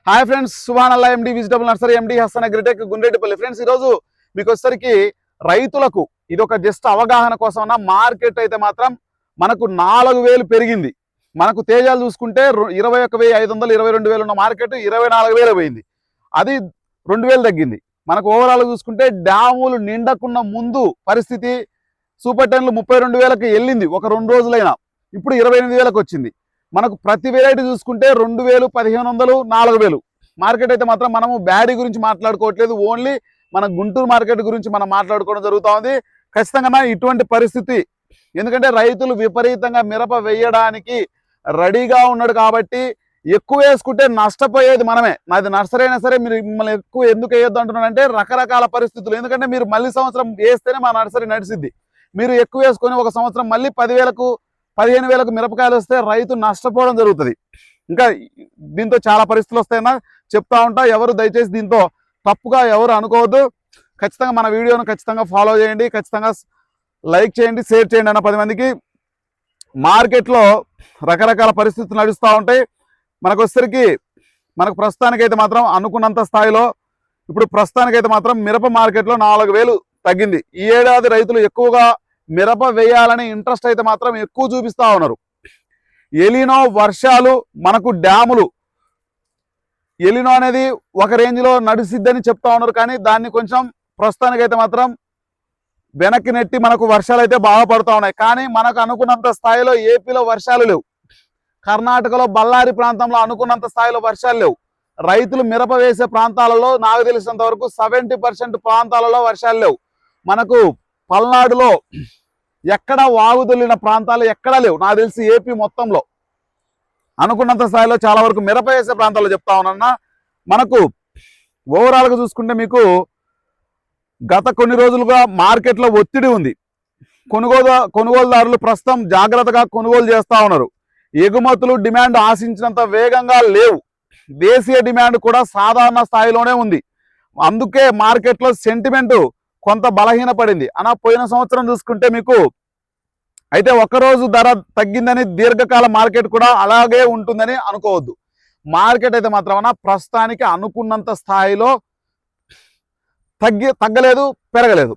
Hi friends, Subhan MD vegetable nursery MD Hasan Agritech Gundreddipalli. Friends, ఈరోజు మీకు వచ్చేసరికి రైతులకు ఇది ఒక జస్ట్ అవగాహన కోసం మార్కెట్ అయితే మాత్రం మనకు 4000 పెరిగింది. మనకు తేజాలు చూసుకుంటే 21,500 22,000 ఉన్న మార్కెట్ 24,000 పోయింది. అది 2,000 తగ్గింది. మనకు ఓవరాల్ చూసుకుంటే డ్యాములు నిండకున్న ముందు పరిస్థితి సూపర్ 10లు 32,000కి వెళ్ళింది ఒక 2 రోజులైనా. ఇప్పుడు 28,000కి వచ్చింది. మనకు ప్రతి వెరైటీ చూసుకుంటే 2,000 1,500 4,000 మార్కెట్ అయితే మాత్రం మనము బ్యాడీ గురించి మాట్లాడుకోవట్లేదు, ఓన్లీ మన గుంటూరు మార్కెట్ గురించి మనం మాట్లాడుకోవడం జరుగుతూ ఉంది. ఖచ్చితంగా ఇటువంటి పరిస్థితి, ఎందుకంటే రైతులు విపరీతంగా మిరప వేయడానికి రెడీగా ఉన్నాడు కాబట్టి ఎక్కువ వేసుకుంటే నష్టపోయేది మనమే. నాది నర్సరీ అయినా సరే మీరు మిమ్మల్ని ఎక్కువ ఎందుకు వేయొద్దు అంటున్నానంటే రకరకాల పరిస్థితులు. ఎందుకంటే మీరు మళ్ళీ సంవత్సరం వేస్తేనే మా నర్సరీ నడిచిద్ది. మీరు ఎక్కువ వేసుకొని ఒక సంవత్సరం మళ్ళీ 10,000కు 15,000కు మిరపకాయలు వస్తే రైతు నష్టపోవడం జరుగుతుంది. ఇంకా దీంతో చాలా పరిస్థితులు వస్తాయన్నా చెప్తా ఉంటా. ఎవరు దయచేసి దీంతో తప్పుగా ఎవరు అనుకోవద్దు. ఖచ్చితంగా మన వీడియోను ఖచ్చితంగా ఫాలో చేయండి, ఖచ్చితంగా లైక్ చేయండి, షేర్ చేయండి అన్న 10 మందికి. మార్కెట్లో రకరకాల పరిస్థితులు నడుస్తూ ఉంటాయి. మనకు వచ్చేసరికి మనకు ప్రస్తుతానికైతే మాత్రం అనుకున్నంత స్థాయిలో ఇప్పుడు ప్రస్తుతానికైతే మాత్రం మిరప మార్కెట్లో 4,000 తగ్గింది. ఈ ఏడాది రైతులు ఎక్కువగా మిరప వేయాలని ఇంట్రెస్ట్ అయితే మాత్రం ఎక్కువ చూపిస్తూ ఉన్నారు. ఎలినో వర్షాలు మనకు డ్యాములు ఎలినో అనేది ఒక రేంజ్లో నడిసిద్దని చెప్తా ఉన్నారు, కానీ దాన్ని కొంచెం ప్రస్తుతానికైతే మాత్రం వెనక్కి నెట్టి మనకు వర్షాలు అయితే బాగా పడుతూ ఉన్నాయి. కానీ మనకు అనుకున్నంత స్థాయిలో ఏపీలో వర్షాలు లేవు, కర్ణాటకలో బళ్ళారి ప్రాంతంలో అనుకున్నంత స్థాయిలో వర్షాలు లేవు. రైతులు మిరప వేసే ప్రాంతాలలో నాకు తెలిసినంత వరకు 70% ప్రాంతాలలో వర్షాలు లేవు. మనకు పల్నాడులో ఎక్కడ వాగుదొల్లిన ప్రాంతాలు ఎక్కడా లేవు. నాకు తెలిసి ఏపీ మొత్తంలో అనుకున్నంత స్థాయిలో చాలా వరకు మిరప వేసే ప్రాంతాల్లో చెప్తా ఉన్నా. మనకు ఓవరాల్గా చూసుకుంటే మీకు గత కొన్ని రోజులుగా మార్కెట్లో ఒత్తిడి ఉంది. కొనుగోలుదారులు ప్రస్తుతం జాగ్రత్తగా కొనుగోలు చేస్తూ ఉన్నారు. ఎగుమతులు డిమాండ్ ఆశించినంత వేగంగా లేవు. దేశీయ డిమాండ్ కూడా సాధారణ స్థాయిలోనే ఉంది. అందుకే మార్కెట్లో సెంటిమెంట్ కొంత బలహీనపడింది. పోయిన సంవత్సరం చూసుకుంటే మీకు అయితే ఒక్కరోజు ధర తగ్గిందని దీర్ఘకాల మార్కెట్ కూడా అలాగే ఉంటుందని అనుకోవద్దు. మార్కెట్ అయితే మాత్రం ప్రస్తుతానికి అనుకున్నంత స్థాయిలో తగ్గలేదు, పెరగలేదు.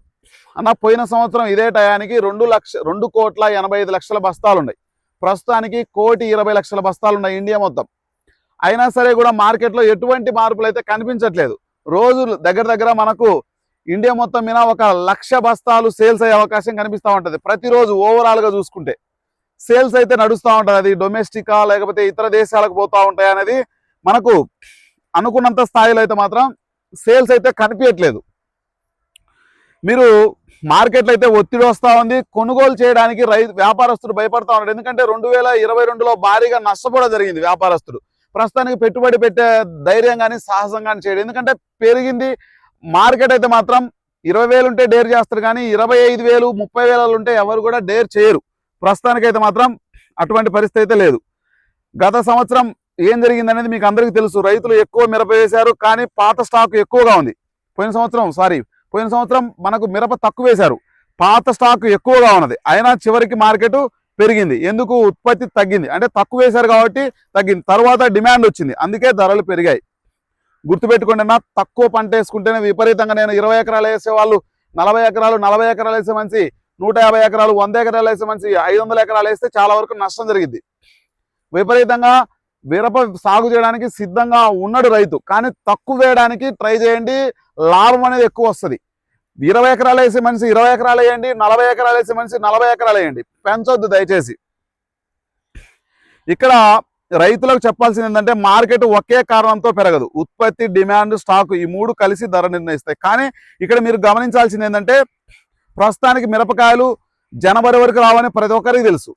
పోయిన సంవత్సరం ఇదే టయానికి 2,85,00,000 బస్తాలు ఉన్నాయి. ప్రస్తుతానికి 1,20,00,000 బస్తాలు ఉన్నాయి ఇండియా మొత్తం. అయినా సరే కూడా మార్కెట్లో ఎటువంటి మార్పులు అయితే కనిపించట్లేదు. రోజు దగ్గర మనకు ఇండియా మొత్తం మీద 1,00,000 బస్తాలు సేల్స్ అయ్యే అవకాశం కనిపిస్తూ ఉంటుంది. ప్రతిరోజు ఓవరాల్గా చూసుకుంటే సేల్స్ అయితే నడుస్తూ ఉంటుంది. అది డొమెస్టికా లేకపోతే ఇతర దేశాలకు పోతూ ఉంటాయి అనేది మనకు అనుకున్నంత స్థాయిలో అయితే మాత్రం సేల్స్ అయితే కనిపించట్లేదు. మీరు మార్కెట్లో అయితే ఒత్తిడి వస్తూ ఉంది. కొనుగోలు చేయడానికి వ్యాపారస్తుడు భయపడతా ఉన్నాడు. ఎందుకంటే 2022లో భారీగా నష్టపోవడం జరిగింది వ్యాపారస్తుడు. ప్రస్తుతానికి పెట్టుబడి పెట్టే ధైర్యం కానీ సాహసం కానీ చేయడు. ఎందుకంటే పెరిగింది మార్కెట్ అయితే మాత్రం 20,000 ఉంటే డేర్ చేస్తారు, కానీ 25,000 30,000 ఉంటే ఎవరు కూడా డేర్ చేయరు. ప్రస్తుతానికైతే మాత్రం అటువంటి పరిస్థితి అయితే లేదు. గత సంవత్సరం ఏం జరిగింది అనేది మీకు అందరికీ తెలుసు. రైతులు ఎక్కువ మిరప వేశారు, కానీ పాత స్టాక్ ఎక్కువగా ఉంది. పోయిన సంవత్సరం మనకు మిరప తక్కువ వేశారు, పాత స్టాక్ ఎక్కువగా ఉన్నది. అయినా చివరికి మార్కెట్ పెరిగింది. ఎందుకు? ఉత్పత్తి తగ్గింది, అంటే తక్కువ వేశారు కాబట్టి తగ్గింది. తర్వాత డిమాండ్ వచ్చింది, అందుకే ధరలు పెరిగాయి. గుర్తుపెట్టుకోండి తక్కువ పంట వేసుకుంటేనే విపరీతంగా, నేను 20 ఎకరాలు వేసే వాళ్ళు 40 ఎకరాలు 40 ఎకరాలు వేసే మంచి 150 ఎకరాలు 100 ఎకరాలు వేసే మంచి 500 ఎకరాలు వేస్తే చాలా వరకు నష్టం జరిగింది. విపరీతంగా మిరప సాగు చేయడానికి సిద్ధంగా ఉన్నాడు రైతు, కానీ తక్కువ వేయడానికి ట్రై చేయండి, లాభం అనేది ఎక్కువ వస్తుంది. 20 ఎకరాలు వేసే మనిషి 20 ఎకరాలు వేయండి, 40 ఎకరాలు వేసే మనిషి 40 ఎకరాలు వేయండి, పెంచొద్దు దయచేసి. ఇక్కడ రైతులకు చెప్పాల్సింది ఏంటంటే మార్కెట్ ఒకే కారణంతో పెరగదు. ఉత్పత్తి, డిమాండ్, స్టాక్ ఈ 3 కలిసి ధర నిర్ణయిస్తాయి. కానీ ఇక్కడ మీరు గమనించాల్సింది ఏంటంటే ప్రస్తుతానికి మిరపకాయలు జనవరి వరకు రావని ప్రతి ఒక్కరికి తెలుసు.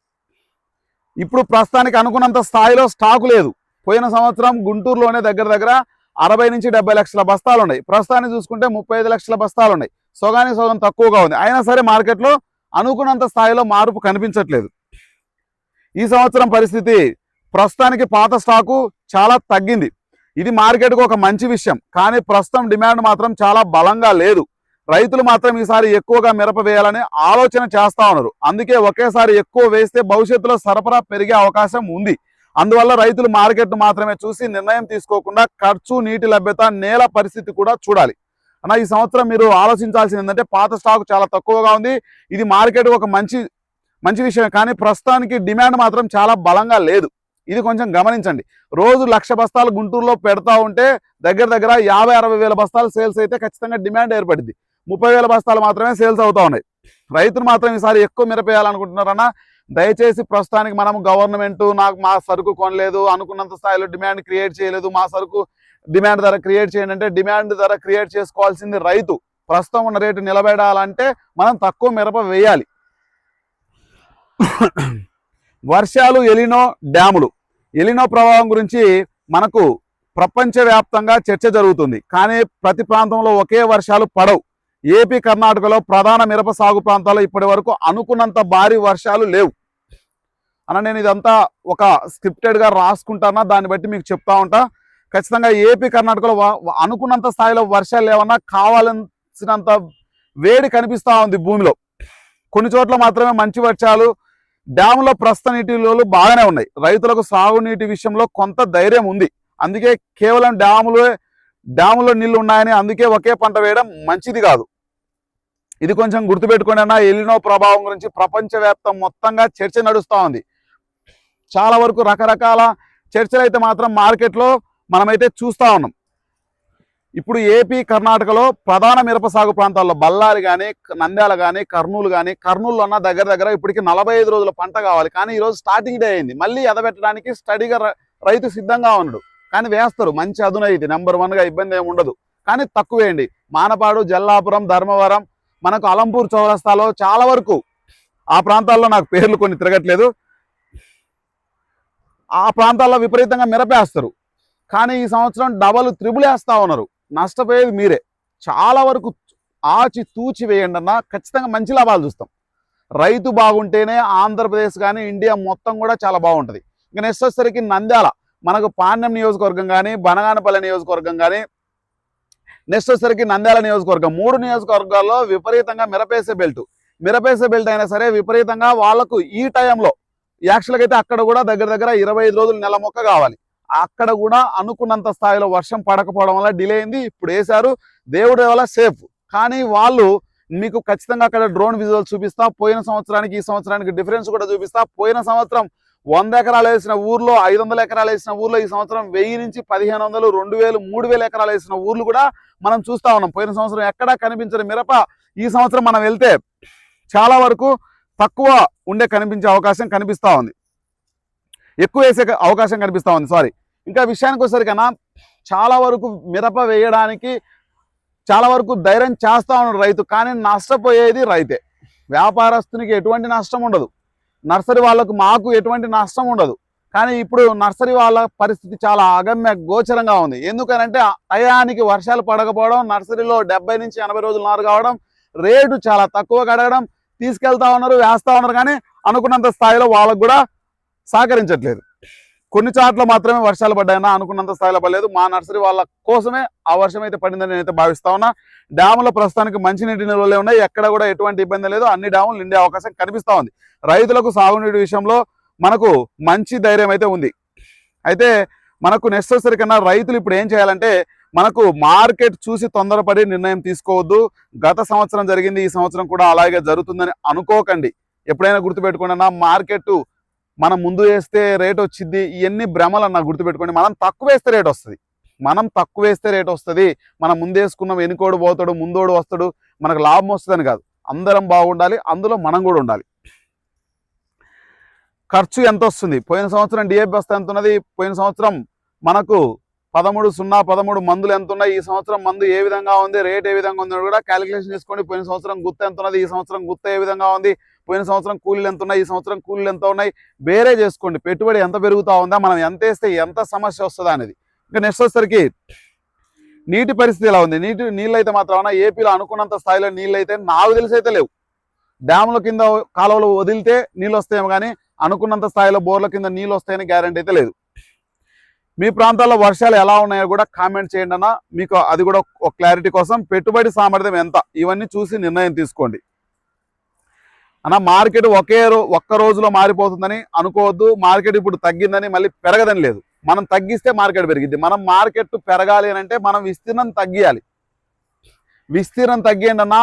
ఇప్పుడు ప్రస్తుతానికి అనుకున్నంత స్థాయిలో స్టాకు లేదు. పోయిన సంవత్సరం గుంటూరులోనే దగ్గర 60 నుంచి 70 లక్షల బస్తాలు ఉన్నాయి. ప్రస్తుతానికి చూసుకుంటే 35 లక్షల బస్తాలు ఉన్నాయి. సగానికి సగం తక్కువగా ఉంది. అయినా సరే మార్కెట్లో అనుకున్నంత స్థాయిలో మార్పు కనిపించట్లేదు. ఈ సంవత్సరం పరిస్థితి ప్రస్తుతానికి పాత స్టాకు చాలా తగ్గింది. ఇది మార్కెట్కు ఒక మంచి విషయం, కానీ ప్రస్తుతం డిమాండ్ మాత్రం చాలా బలంగా లేదు. రైతులు మాత్రం ఈసారి ఎక్కువగా మిరప వేయాలని ఆలోచన చేస్తా ఉన్నారు. అందుకే ఒకేసారి ఎక్కువ వేస్తే భవిష్యత్తులో సరఫరా పెరిగే అవకాశం ఉంది. అందువల్ల రైతులు మార్కెట్ మాత్రమే చూసి నిర్ణయం తీసుకోకుండా ఖర్చు, నీటి లభ్యత, నేల పరిస్థితి కూడా చూడాలి. అన్న ఈ సంవత్సరం మీరు ఆలోచించాల్సింది ఏంటంటే పాత స్టాక్ చాలా తక్కువగా ఉంది. ఇది మార్కెట్ ఒక మంచి విషయం, కానీ ప్రస్తుతానికి డిమాండ్ మాత్రం చాలా బలంగా లేదు. ఇది కొంచెం గమనించండి. రోజు 1,00,000 బస్తాలు గుంటూరులో పెడతా ఉంటే దగ్గర 50-60 వేల బస్తాలు సేల్స్ అయితే ఖచ్చితంగా డిమాండ్ ఏర్పడింది. 30,000 బస్తాలు మాత్రమే సేల్స్ అవుతా ఉన్నాయి. రైతులు మాత్రం ఈసారి ఎక్కువ మిరపేయాలనుకుంటున్నారన్నా దయచేసి ప్రస్తుతానికి మనం గవర్నమెంట్ మా సరుకు కొనలేదు, అనుకున్నంత స్థాయిలో డిమాండ్ క్రియేట్ చేయలేదు, మా సరుకు డిమాండ్ ధర క్రియేట్ చేయండి అంటే డిమాండ్ ధర క్రియేట్ చేసుకోవాల్సింది రైతు. ప్రస్తుతం ఉన్న రేటు నిలబెడాలంటే మనం తక్కువ మిరప వేయాలి. వర్షాలు, ఎలినో, డ్యాములు. ఎలినో ప్రభావం గురించి మనకు ప్రపంచవ్యాప్తంగా చర్చ జరుగుతుంది, కానీ ప్రతి ప్రాంతంలో ఒకే వర్షాలు పడవు. ఏపీ, కర్ణాటకలో ప్రధాన మిరప సాగు ప్రాంతాల్లో ఇప్పటి వరకు అనుకున్నంత భారీ వర్షాలు లేవు. అన్న నేను ఇదంతా ఒక స్క్రిప్టెడ్గా రాసుకుంటానా, దాన్ని బట్టి మీకు చెప్తా ఉంటా. ఖచ్చితంగా ఏపీ, కర్ణాటకలో అనుకున్నంత స్థాయిలో వర్షాలు లేవన్నా కావాల్సినంత వేడి కనిపిస్తూ ఉంది భూమిలో. కొన్ని చోట్ల మాత్రమే మంచి వర్షాలు. డ్యాములో ప్రస్తుత నీటిలో బాగానే ఉన్నాయి. రైతులకు సాగునీటి విషయంలో కొంత ధైర్యం ఉంది. అందుకే కేవలం డ్యాములో నీళ్లు ఉన్నాయని అందుకే ఒకే పంట వేయడం మంచిది కాదు. ఇది కొంచెం గుర్తుపెట్టుకోండి అన్న. ఎలినో ప్రభావం గురించి ప్రపంచవ్యాప్తం మొత్తంగా చర్చ నడుస్తూ ఉంది. చాలా వరకు రకరకాల చర్చలు అయితే మాత్రం మార్కెట్లో మనమైతే చూస్తూ ఉన్నాం. ఇప్పుడు ఏపీ, కర్ణాటకలో ప్రధాన మిరప సాగు ప్రాంతాల్లో బళ్ళారి కానీ, నంద్యాల కానీ, కర్నూలు కానీ, కర్నూలులో ఉన్న దగ్గర ఇప్పటికి 45 రోజుల పంట కావాలి. కానీ ఈరోజు స్టార్టింగ్ డే అయింది. మళ్ళీ ఎదబెట్టడానికి స్టడీగా రైతు సిద్ధంగా ఉన్నాడు. కానీ వేస్తారు, మంచి అదును ఇది. నెంబర్ 1గా ఇబ్బంది ఏమి ఉండదు, కానీ తక్కువేయండి. మానపాడు, జల్లాపురం, ధర్మవరం, మనకు అలంపూర్ చౌరస్తాలో చాలా వరకు ఆ ప్రాంతాల్లో నాకు పేర్లు కొన్ని తిరగట్లేదు. ఆ ప్రాంతాల్లో విపరీతంగా మిరపేస్తారు. కానీ ఈ సంవత్సరం డబల్, త్రిబుల్ వేస్తూ ఉన్నారు. నష్టపోయేది మీరే. చాలా వరకు ఆచి తూచి వేయండి అన్న, ఖచ్చితంగా మంచి లాభాలు చూస్తాం. రైతు బాగుంటేనే ఆంధ్రప్రదేశ్ కానీ ఇండియా మొత్తం కూడా చాలా బాగుంటుంది. ఇంకా నెక్స్ట్ వచ్చేసరికి నంద్యాల, మనకు పాణ్యం నియోజకవర్గం కానీ, బనగానపల్లి నియోజకవర్గం కానీ, నెక్స్ట్ వచ్చేసరికి నంద్యాల నియోజకవర్గం, 3 నియోజకవర్గాల్లో విపరీతంగా మిరపేసే బెల్ట్ అయినా సరే విపరీతంగా వాళ్లకు ఈ టైంలో యాక్చువల్గా అయితే అక్కడ కూడా దగ్గర 25 రోజులు, నెల మొక్క కావాలి. అక్కడ కూడా అనుకున్నంత స్థాయిలో వర్షం పడకపోవడం వల్ల డిలే అయింది. ఇప్పుడు వేశారు, దేవుడి వల్ల సేఫ్. కానీ వాళ్ళు మీకు ఖచ్చితంగా అక్కడ డ్రోన్ విజువల్స్ చూపిస్తా. పోయిన సంవత్సరానికి ఈ సంవత్సరానికి డిఫరెన్స్ కూడా చూపిస్తా. పోయిన సంవత్సరం 100 ఎకరాలు వేసిన ఊర్లో, 500 ఎకరాలు వేసిన ఊర్లో ఈ సంవత్సరం 1000 నుంచి 1500, 2000, 3000 ఎకరాలు వేసిన ఊర్లు కూడా మనం చూస్తా ఉన్నాం. పోయిన సంవత్సరం ఎక్కడా కనిపించని మిరప ఈ సంవత్సరం మనం వెళ్తే చాలా వరకు తక్కువ కనిపించే అవకాశం కనిపిస్తూ ఉంది. ఎక్కువ వేసే అవకాశం కనిపిస్తూ ఉంది. ఇంకా విషయానికి వచ్చేసరికన్నా చాలా వరకు మిరప వేయడానికి చాలా వరకు ధైర్యం చేస్తూ ఉన్నాడు రైతు. కానీ నష్టపోయేది రైతే. వ్యాపారస్తునికి ఎటువంటి నష్టం ఉండదు, నర్సరీ వాళ్ళకు మాకు ఎటువంటి నష్టం ఉండదు. కానీ ఇప్పుడు నర్సరీ వాళ్ళ పరిస్థితి చాలా అగమ్య గోచరంగా ఉంది. ఎందుకనంటే టయానికి వర్షాలు పడకపోవడం, నర్సరీలో 70 నుంచి 80 రోజులు నారు కావడం, రేటు చాలా తక్కువ కడగడం, తీసుకెళ్తా ఉన్నారు, వేస్తూ ఉన్నారు. కానీ అనుకున్నంత స్థాయిలో వాళ్ళకు కూడా సహకరించట్లేదు. కొన్ని చోట్ల మాత్రమే వర్షాలు పడ్డాయన్నా, అనుకున్నంత స్థాయిలో పడలేదు. మా నర్సరీ వాళ్ళ కోసమే ఆ వర్షం అయితే పడిందని నేనైతే భావిస్తా ఉన్నా. డ్యాములో ప్రస్తుతానికి మంచినీటి నిల్వలే ఉన్నాయి. ఎక్కడ కూడా ఎటువంటి ఇబ్బంది లేదు. అన్ని డ్యాములు నిండే అవకాశం కనిపిస్తూ ఉంది. రైతులకు సాగునీటి విషయంలో మనకు మంచి ధైర్యం అయితే ఉంది. అయితే మనకు నెక్స్ట్ వచ్చేసరికన్నా రైతులు ఇప్పుడు ఏం చేయాలంటే, మనకు మార్కెట్ చూసి తొందరపడి నిర్ణయం తీసుకోవద్దు. గత సంవత్సరం జరిగింది, ఈ సంవత్సరం కూడా అలాగే జరుగుతుందని అనుకోకండి. ఎప్పుడైనా గుర్తుపెట్టుకోండి అన్న, మార్కెట్ మనం ముందు వేస్తే రేట్ వచ్చింది, ఇవన్నీ భ్రమలు అన్న గుర్తుపెట్టుకోండి. మనం తక్కువ వేస్తే రేట్ వస్తుంది. మనం ముందేసుకున్నాం, వెనుకోడు పోతాడు, ముందోడు వస్తాడు, మనకు లాభం వస్తుందని కాదు. అందరం బాగుండాలి, అందులో మనం కూడా ఉండాలి. ఖర్చు ఎంత వస్తుంది? పోయిన సంవత్సరం డిఏపి బస్తా ఎంత ఉన్నది? పోయిన సంవత్సరం మనకు 13 మందులు ఎంత ఉన్నాయి? ఈ సంవత్సరం మందు ఏ విధంగా ఉంది, రేట్ ఏ విధంగా ఉంది కూడా క్యాలిక్యులేషన్ చేసుకోండి. పోయిన సంవత్సరం గుత్త ఎంత ఉన్నది, ఈ సంవత్సరం గుత్త ఏ విధంగా ఉంది, పోయిన సంవత్సరం కూలీలు ఎంత ఉన్నాయి, ఈ సంవత్సరం కూలీలు ఎంత ఉన్నాయి, బేరే చేసుకోండి. పెట్టుబడి ఎంత పెరుగుతూ ఉందా, మనం ఎంత వేస్తే ఎంత సమస్య వస్తుందా అనేది. ఇంకా నెక్స్ట్ వచ్చేసరికి నీటి పరిస్థితి ఎలా ఉంది? నీళ్ళు అయితే మాత్రం ఏపీలో అనుకున్నంత స్థాయిలో నీళ్ళు అయితే నాకు తెలిసి అయితే లేవు. డ్యాముల కింద కాలువలు వదిలితే నీళ్ళు వస్తాయేమో, కానీ అనుకున్నంత స్థాయిలో బోర్ల కింద నీళ్ళు వస్తాయని గ్యారంటీ అయితే లేదు. మీ ప్రాంతాల్లో వర్షాలు ఎలా ఉన్నాయో కూడా కామెంట్ చేయండి అన్న. మీకు అది కూడా ఒక క్లారిటీ కోసం పెట్టుబడి సామర్థ్యం ఎంత, ఇవన్నీ చూసి నిర్ణయం తీసుకోండి అన్న మార్కెట్ ఒక్క రోజులో మారిపోతుందని అనుకోవద్దు. మార్కెట్ ఇప్పుడు తగ్గిందని మళ్ళీ పెరగదని లేదు. మనం తగ్గిస్తే మార్కెట్ పెరిగిద్ది. మనం మార్కెట్ పెరగాలి అని అంటే మనం విస్తీర్ణం తగ్గియాలి. విస్తీర్ణం తగ్గియండి అన్న,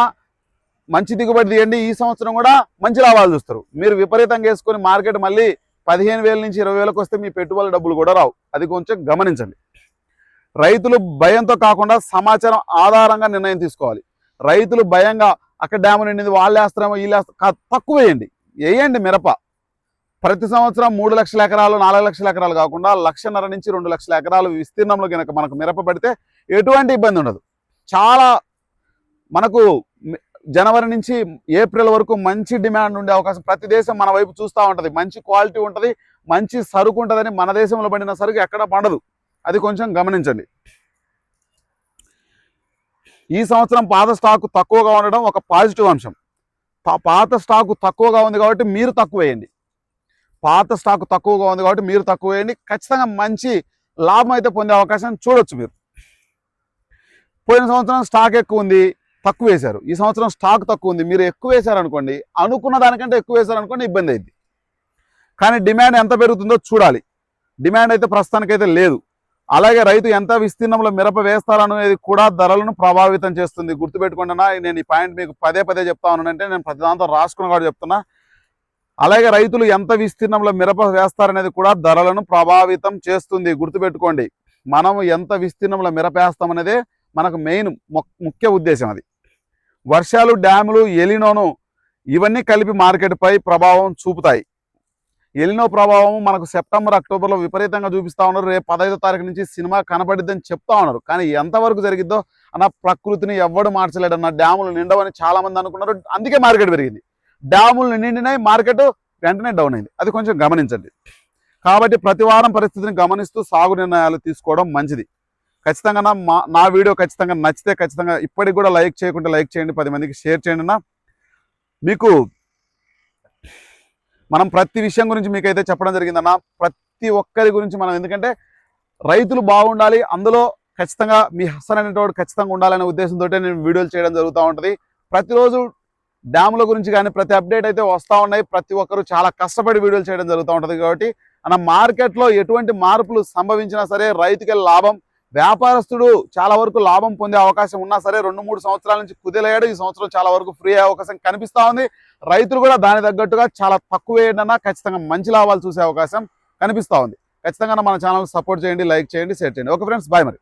మంచి దిగుబడి తీయండి. ఈ సంవత్సరం కూడా మంచి లాభాలు చూస్తారు. మీరు విపరీతంగా వేసుకొని మార్కెట్ మళ్ళీ 15,000 నుంచి 20,000కి వస్తే మీ పెట్టుబడి డబ్బులు కూడా రావు. అది కొంచెం గమనించండి. రైతులు భయంతో కాకుండా సమాచారం ఆధారంగా నిర్ణయం తీసుకోవాలి. రైతులు భయంగా అక్కడ డ్యాము నిండింది, వాళ్ళు వేస్తారేమో వీళ్ళు వేస్తారు, తక్కువ వేయండి మిరప. ప్రతి సంవత్సరం 3 లక్షల ఎకరాలు 4 లక్షల ఎకరాలు కాకుండా 1.5 నుంచి 2 లక్షల ఎకరాలు విస్తీర్ణంలో కనుక మనకు మిరప పడితే ఎటువంటి ఇబ్బంది ఉండదు. చాలా మనకు జనవరి నుంచి ఏప్రిల్ వరకు మంచి డిమాండ్ ఉండే అవకాశం, ప్రతి దేశం మన వైపు చూస్తూ ఉంటుంది. మంచి క్వాలిటీ ఉంటుంది, మంచి సరుకు ఉంటుందని మన దేశంలో పండిన సరుకు ఎక్కడ పండదు. అది కొంచెం గమనించండి. ఈ సంవత్సరం పాత స్టాకు తక్కువగా ఉండడం ఒక పాజిటివ్ అంశం. పాత స్టాకు తక్కువగా ఉంది కాబట్టి మీరు తక్కువ వేయండి. పాత స్టాకు తక్కువగా ఉంది కాబట్టి మీరు తక్కువ వేయండి. ఖచ్చితంగా మంచి లాభం అయితే పొందే అవకాశం చూడొచ్చు మీరు. పోయిన సంవత్సరం స్టాక్ ఎక్కువ ఉంది, తక్కువ వేశారు. ఈ సంవత్సరం స్టాక్ తక్కువ ఉంది, మీరు ఎక్కువ వేశారనుకోండి, అనుకున్న దానికంటే ఎక్కువ వేశారనుకోండి ఇబ్బంది అయింది. కానీ డిమాండ్ ఎంత పెరుగుతుందో చూడాలి. డిమాండ్ అయితే ప్రస్తుతానికైతే లేదు. అలాగే రైతు ఎంత విస్తీర్ణంలో మిరప వేస్తారనేది కూడా ధరలను ప్రభావితం చేస్తుంది. గుర్తుపెట్టుకోండి. నేను ఈ పాయింట్ మీకు పదే చెప్తా ఉన్నానంటే నేను ప్రతి దాంతో రాసుకున్న కూడా చెప్తున్నా. అలాగే రైతులు ఎంత విస్తీర్ణంలో మిరప వేస్తారనేది కూడా ధరలను ప్రభావితం చేస్తుంది. గుర్తుపెట్టుకోండి. మనం ఎంత విస్తీర్ణంలో మిరప వేస్తామనేదే మనకు మెయిన్ ముఖ్య ఉద్దేశం. అది వర్షాలు, డ్యాములు, ఎలినోను ఇవన్నీ కలిపి మార్కెట్పై ప్రభావం చూపుతాయి. ఎలినో ప్రభావం మనకు సెప్టెంబర్, అక్టోబర్లో విపరీతంగా చూపిస్తూ ఉన్నారు. రేపు 15వ తారీఖు నుంచి సినిమా కనపడిద్దని చెప్తా ఉన్నారు. కానీ ఎంతవరకు జరిగిద్దో అన్న, ప్రకృతిని ఎవ్వడు మార్చలేడన్న. డ్యాములు నిండవని చాలా మంది అనుకున్నారు, అందుకే మార్కెట్ పెరిగింది. డ్యాములు నిండినాయి, మార్కెట్ వెంటనే డౌన్ అయింది. అది కొంచెం గమనించండి. కాబట్టి ప్రతి వారం పరిస్థితిని గమనిస్తూ సాగు నిర్ణయాలు తీసుకోవడం మంచిది. ఖచ్చితంగా నా వీడియో ఖచ్చితంగా నచ్చితే ఖచ్చితంగా ఇప్పటికి కూడా లైక్ చేయకుంటే లైక్ చేయండి, 10 మందికి షేర్ చేయండి అన్న. మీకు మనం ప్రతి విషయం గురించి మీకైతే చెప్పడం జరిగిందన్న. ప్రతి ఒక్కరి గురించి మనం, ఎందుకంటే రైతులు బాగుండాలి, అందులో ఖచ్చితంగా మీ హసన్ అనేటోడు ఖచ్చితంగా ఉండాలనే ఉద్దేశంతో నేను వీడియోలు చేయడం జరుగుతూ ఉంటుంది. ప్రతిరోజు డ్యాముల గురించి కానీ ప్రతి అప్డేట్ అయితే వస్తూ ఉన్నాయి. ప్రతి ఒక్కరు చాలా కష్టపడి వీడియోలు చేయడం జరుగుతూ ఉంటుంది. కాబట్టి మన మార్కెట్లో ఎటువంటి మార్పులు సంభవించినా సరే రైతుకి లాభం, వ్యాపారస్తుడు చాలా వరకు లాభం పొందే అవకాశం ఉన్నా సరే 2-3 సంవత్సరాల నుంచి కుదేలయ్యాడు. ఈ సంవత్సరం చాలా వరకు ఫ్రీ అయ్యే అవకాశం కనిపిస్తూ ఉంది. రైతులు కూడా దాని తగ్గట్టుగా చాలా తక్కువ వేయడన్నా ఖచ్చితంగా మంచి లాభాలు చూసే అవకాశం కనిపిస్తూ ఉంది. ఖచ్చితంగా మన ఛానల్ సపోర్ట్ చేయండి, లైక్ చేయండి, షేర్ చేయండి. ఓకే ఫ్రెండ్స్, బాయ్ మరి.